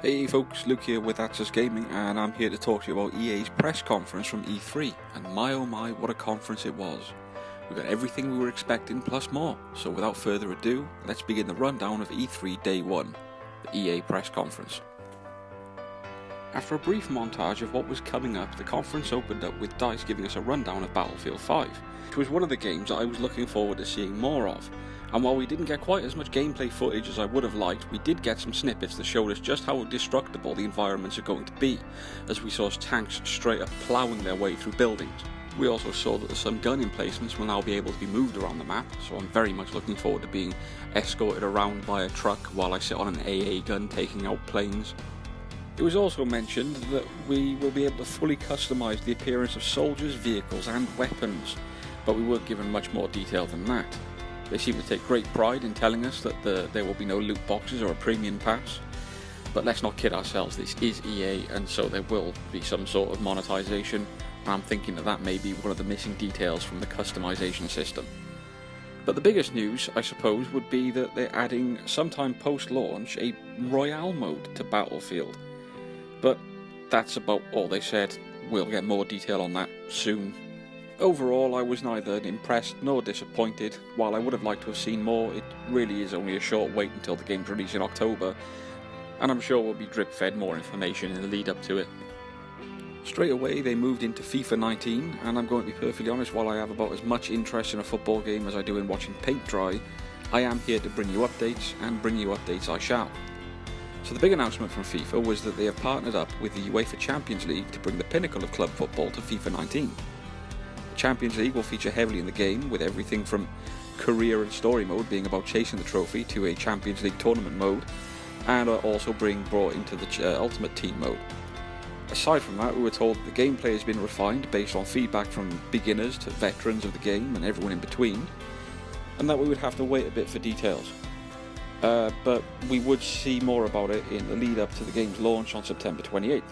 Hey folks, Luke here with Access Gaming, and I'm here to talk to you about EA's press conference from E3, and my oh my, what a conference it was. We got everything we were expecting plus more, so without further ado, let's begin the rundown of E3 Day 1, the EA press conference. After a brief montage of what was coming up, the conference opened up with DICE giving us a rundown of Battlefield 5, which was one of the games that I was looking forward to seeing more of. And while we didn't get quite as much gameplay footage as I would have liked, we did get some snippets that showed us just how destructible the environments are going to be, as we saw tanks straight up ploughing their way through buildings. We also saw that some gun emplacements will now be able to be moved around the map, so I'm very much looking forward to being escorted around by a truck while I sit on an AA gun taking out planes. It was also mentioned that we will be able to fully customise the appearance of soldiers, vehicles and weapons, but we weren't given much more detail than that. They seem to take great pride in telling us that there will be no loot boxes or a premium pass, but let's not kid ourselves, this is EA and so there will be some sort of monetization, and I'm thinking that may be one of the missing details from the customization system. But the biggest news, I suppose, would be that they're adding sometime post-launch a Royale mode to Battlefield. But that's about all they said. We'll get more detail on that soon. Overall, I was neither impressed nor disappointed. While I would have liked to have seen more, it really is only a short wait until the game's release in October, and I'm sure we'll be drip-fed more information in the lead up to it. Straight away they moved into FIFA 19, and I'm going to be perfectly honest, while I have about as much interest in a football game as I do in watching paint dry, I am here to bring you updates, and bring you updates I shall. So the big announcement from FIFA was that they have partnered up with the UEFA Champions League to bring the pinnacle of club football to FIFA 19. The Champions League will feature heavily in the game, with everything from career and story mode being about chasing the trophy to a Champions League tournament mode, and are also being brought into the Ultimate Team mode. Aside from that, we were told that the gameplay has been refined based on feedback from beginners to veterans of the game and everyone in between, and that we would have to wait a bit for details. But we would see more about it in the lead up to the game's launch on September 28th.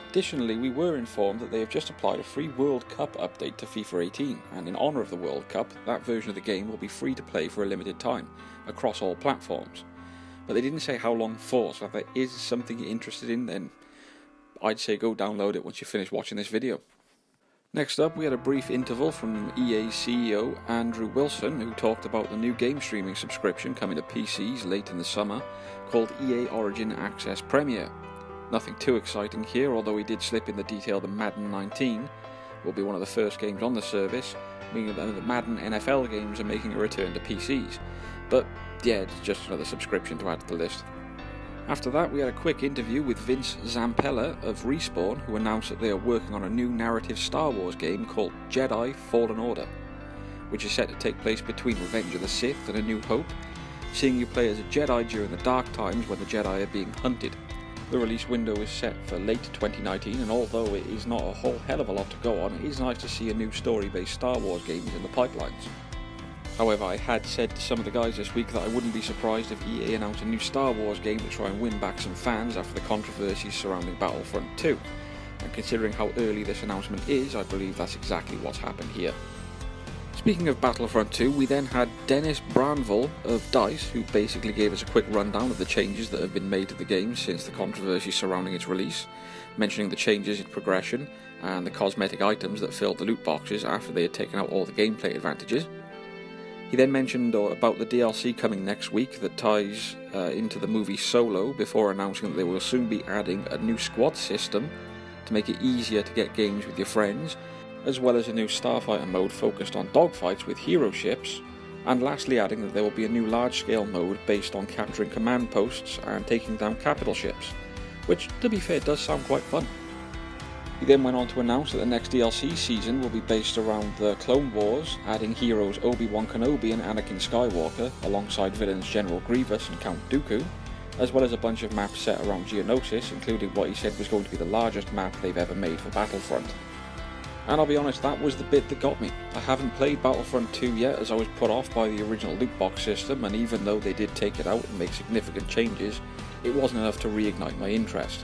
Additionally, we were informed that they have just applied a free World Cup update to FIFA 18, and in honour of the World Cup, that version of the game will be free to play for a limited time, across all platforms. But they didn't say how long for, so if there is something you're interested in, then I'd say go download it once you finish watching this video. Next up, we had a brief interval from EA's CEO Andrew Wilson, who talked about the new game streaming subscription coming to PCs late in the summer, called EA Origin Access Premier. Nothing too exciting here, although he did slip in the detail that Madden 19 will be one of the first games on the service, meaning that the Madden NFL games are making a return to PCs. But yeah, it's just another subscription to add to the list. After that, we had a quick interview with Vince Zampella of Respawn, who announced that they are working on a new narrative Star Wars game called Jedi Fallen Order, which is set to take place between Revenge of the Sith and A New Hope, seeing you play as a Jedi during the dark times when the Jedi are being hunted. The release window is set for late 2019, and although it is not a whole hell of a lot to go on, it is nice to see a new story-based Star Wars game in the pipelines. However, I had said to some of the guys this week that I wouldn't be surprised if EA announced a new Star Wars game to try and win back some fans after the controversies surrounding Battlefront II, and considering how early this announcement is, I believe that's exactly what's happened here. Speaking of Battlefront II, we then had Dennis Branville of DICE, who basically gave us a quick rundown of the changes that have been made to the game since the controversy surrounding its release, mentioning the changes in progression and the cosmetic items that filled the loot boxes after they had taken out all the gameplay advantages. He then mentioned about the DLC coming next week that ties into the movie Solo, before announcing that they will soon be adding a new squad system to make it easier to get games with your friends, as well as a new Starfighter mode focused on dogfights with hero ships, and lastly adding that there will be a new large-scale mode based on capturing command posts and taking down capital ships, which, to be fair, does sound quite fun. He then went on to announce that the next DLC season will be based around the Clone Wars, adding heroes Obi-Wan Kenobi and Anakin Skywalker, alongside villains General Grievous and Count Dooku, as well as a bunch of maps set around Geonosis, including what he said was going to be the largest map they've ever made for Battlefront. And I'll be honest, that was the bit that got me. I haven't played Battlefront 2 yet, as I was put off by the original loot box system, and even though they did take it out and make significant changes, it wasn't enough to reignite my interest.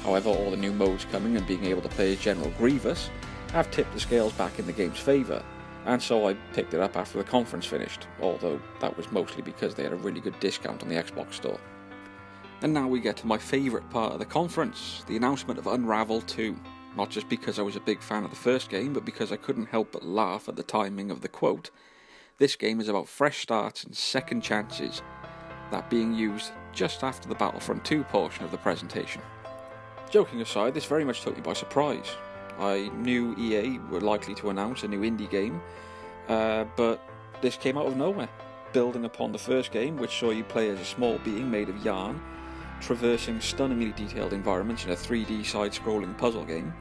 However, all the new modes coming and being able to play as General Grievous have tipped the scales back in the game's favour, and so I picked it up after the conference finished, although that was mostly because they had a really good discount on the Xbox store. And now we get to my favourite part of the conference, the announcement of Unravel 2. Not just because I was a big fan of the first game, but because I couldn't help but laugh at the timing of the quote. This game is about fresh starts and second chances, that being used just after the Battlefront II portion of the presentation. Joking aside, this very much took me by surprise. I knew EA were likely to announce a new indie game, but this came out of nowhere, building upon the first game, which saw you play as a small being made of yarn, traversing stunningly detailed environments in a 3D side-scrolling puzzle game.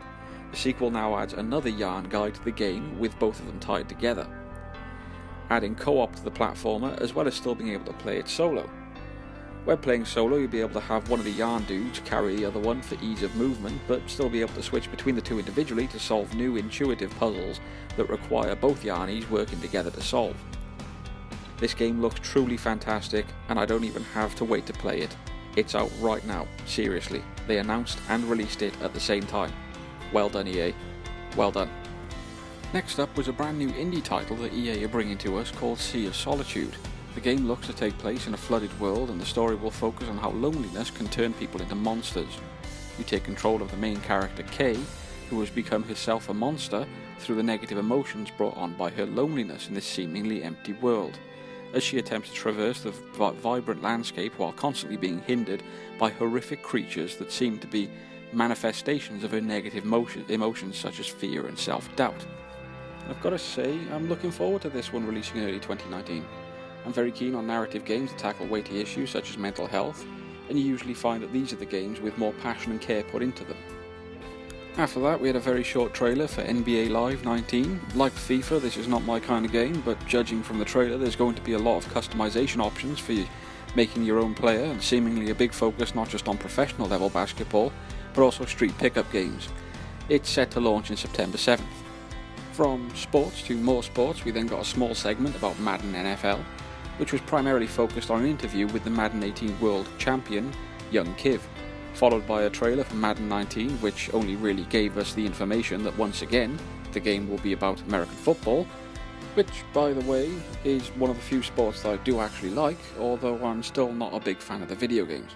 The sequel now adds another yarn guide to the game, with both of them tied together, adding co-op to the platformer, as well as still being able to play it solo. When playing solo, you'll be able to have one of the yarn dudes carry the other one for ease of movement, but still be able to switch between the two individually to solve new intuitive puzzles that require both yarnies working together to solve. This game looks truly fantastic, and I don't even have to wait to play it. It's out right now, seriously. They announced and released it at the same time. Well done, EA. Well done. Next up was a brand new indie title that EA are bringing to us called Sea of Solitude. The game looks to take place in a flooded world, and the story will focus on how loneliness can turn people into monsters. You take control of the main character Kay, who has become herself a monster through the negative emotions brought on by her loneliness in this seemingly empty world, as she attempts to traverse the vibrant landscape while constantly being hindered by horrific creatures that seem to be manifestations of her negative emotions such as fear and self-doubt. I've got to say, I'm looking forward to this one releasing in early 2019. I'm very keen on narrative games that tackle weighty issues such as mental health, and you usually find that these are the games with more passion and care put into them. After that, we had a very short trailer for NBA Live 19. Like FIFA, this is not my kind of game, but judging from the trailer, there's going to be a lot of customization options for you making your own player, and seemingly a big focus not just on professional level basketball, but also street pickup games. It's set to launch in September 7th. From sports to more sports, we then got a small segment about Madden NFL, which was primarily focused on an interview with the Madden 18 World Champion, Young Kiv, followed by a trailer for Madden 19, which only really gave us the information that once again, the game will be about American football, which, by the way, is one of the few sports that I do actually like, although I'm still not a big fan of the video games.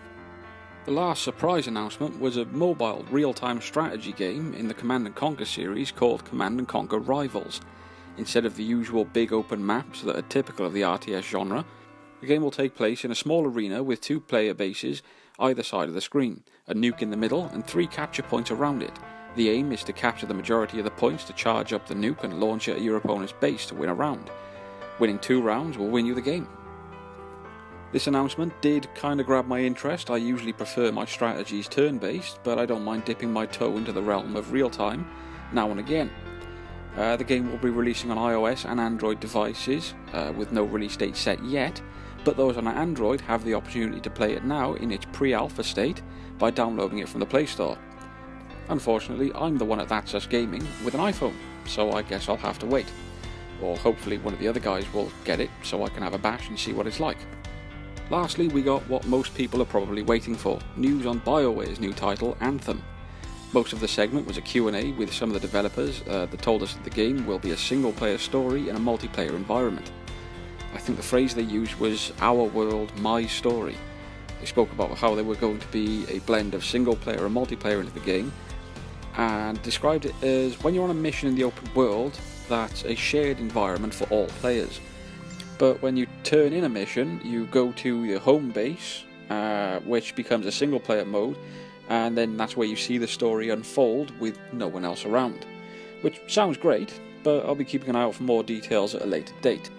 The last surprise announcement was a mobile real-time strategy game in the Command & Conquer series called Command & Conquer Rivals. Instead of the usual big open maps that are typical of the RTS genre, the game will take place in a small arena with 2 player bases either side of the screen, a nuke in the middle and 3 capture points around it. The aim is to capture the majority of the points to charge up the nuke and launch it at your opponent's base to win a round. Winning 2 rounds will win you the game. This announcement did kinda grab my interest. I usually prefer my strategies turn-based, but I don't mind dipping my toe into the realm of real-time now and again. The game will be releasing on iOS and Android devices, with no release date set yet, but those on Android have the opportunity to play it now in its pre-alpha state by downloading it from the Play Store. Unfortunately, I'm the one at That's Us Gaming with an iPhone, so I guess I'll have to wait. Or hopefully one of the other guys will get it so I can have a bash and see what it's like. Lastly, we got what most people are probably waiting for, news on BioWare's new title, Anthem. Most of the segment was a Q&A with some of the developers that told us that the game will be a single-player story in a multiplayer environment. I think the phrase they used was, "Our world, my story." They spoke about how they were going to be a blend of single-player and multiplayer into the game, and described it as when you're on a mission in the open world, that's a shared environment for all players. But when you turn in a mission, you go to your home base, which becomes a single-player mode, and then that's where you see the story unfold with no one else around. Which sounds great, but I'll be keeping an eye out for more details at a later date.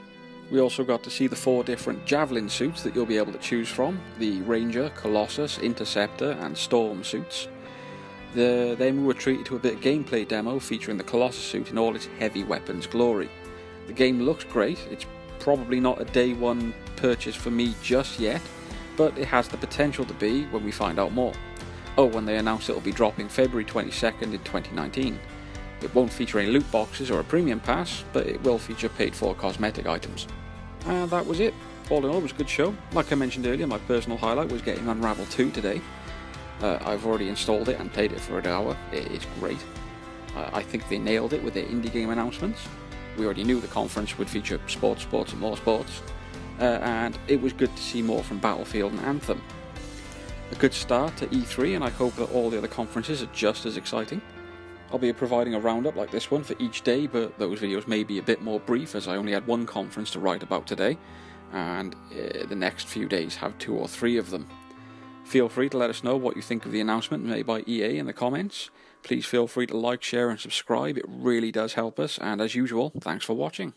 We also got to see the 4 different Javelin suits that you'll be able to choose from, the Ranger, Colossus, Interceptor and Storm suits. Then we were treated to a bit of gameplay demo featuring the Colossus suit in all its heavy weapons glory. The game looks great. It's probably not a day one purchase for me just yet, but it has the potential to be when we find out more. Oh, when they announced it'll be dropping February 22nd in 2019. It won't feature any loot boxes or a premium pass, but it will feature paid for cosmetic items. And that was it. All in all, it was a good show. Like I mentioned earlier, my personal highlight was getting Unravel 2 today. I've already installed it and played it for an hour. It is great. I think they nailed it with their indie game announcements. We already knew the conference would feature sports, and more sports. And it was good to see more from Battlefield and Anthem. A good start to E3, and I hope that all the other conferences are just as exciting. I'll be providing a roundup like this one for each day, but those videos may be a bit more brief as I only had one conference to write about today, and the next few days have 2 or 3 of them. Feel free to let us know what you think of the announcement made by EA in the comments. Please feel free to like, share and subscribe, it really does help us, and as usual, thanks for watching.